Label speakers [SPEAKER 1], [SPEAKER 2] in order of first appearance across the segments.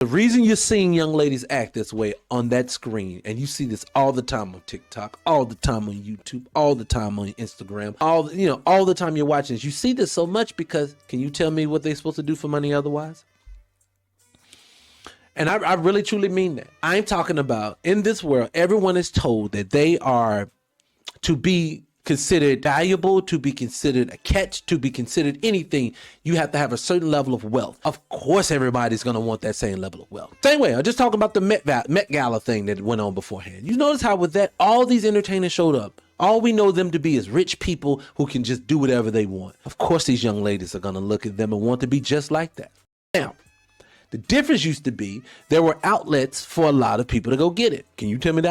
[SPEAKER 1] The reason you're seeing young ladies act this way on that screen, and you see this all the time on TikTok, all the time on YouTube, all the time on Instagram, all the time you're watching this, you see this so much because, can you tell me what they're supposed to do for money otherwise? And I really truly mean that. I'm talking about, in this world, everyone is told that they are to be considered valuable, to be considered a catch, to be considered anything. You have to have a certain level of wealth. Of course, everybody's going to want that same level of wealth. Same way, I'm just talking about the Met Gala thing that went on beforehand. You notice how with that, all these entertainers showed up. All we know them to be is rich people who can just do whatever they want. Of course, these young ladies are going to look at them and want to be just like that. Now, the difference used to be there were outlets for a lot of people to go get it. Can you tell me the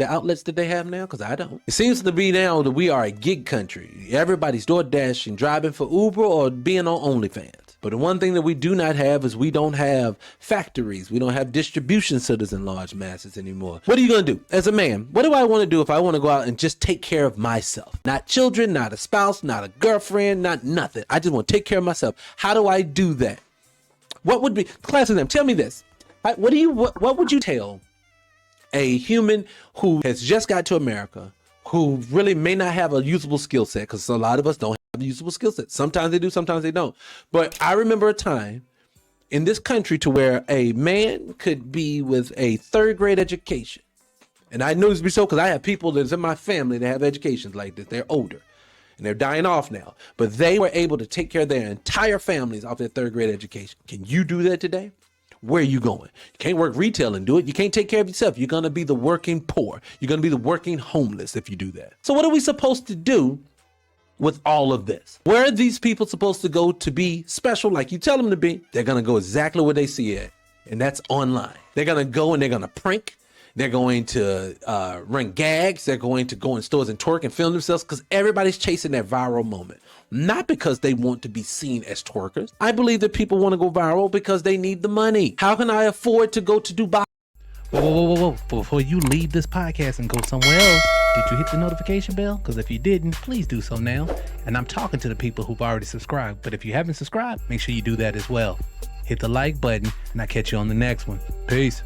[SPEAKER 1] outlets that they have now? Because I don't. It seems to be now that we are a gig country. Everybody's DoorDash and driving for Uber or being on OnlyFans. But the one thing that we do not have is we don't have factories. We don't have distribution centers in large masses anymore. What are you going to do? As a man, what do I want to do if I want to go out and just take care of myself? Not children, not a spouse, not a girlfriend, not nothing. I just want to take care of myself. How do I do that? What would be, class of them, tell me this. What would you tell a human who has just got to America, who really may not have a usable skill set, because a lot of us don't have a usable skill set. Sometimes they do, sometimes they don't. But I remember a time in this country to where a man could be with a third grade education. And I know this to be so because I have people that's in my family that have educations like this. They're older. And they're dying off now, but they were able to take care of their entire families off their third grade education. Can you do that today? Where are you going? You can't work retail and do it. You can't take care of yourself. You're going to be the working poor. You're going to be the working homeless if you do that. So what are we supposed to do with all of this? Where are these people supposed to go to be special like you tell them to be? They're going to go exactly where they see it, and that's online. They're going to go and they're going to prank. They're going to run gags. They're going to go in stores and twerk and film themselves because everybody's chasing that viral moment. Not because they want to be seen as twerkers. I believe that people want to go viral because they need the money. How can I afford to go to Dubai?
[SPEAKER 2] Whoa. Before you leave this podcast and go somewhere else, did you hit the notification bell? Because if you didn't, please do so now. And I'm talking to the people who've already subscribed. But if you haven't subscribed, make sure you do that as well. Hit the like button and I'll catch you on the next one. Peace.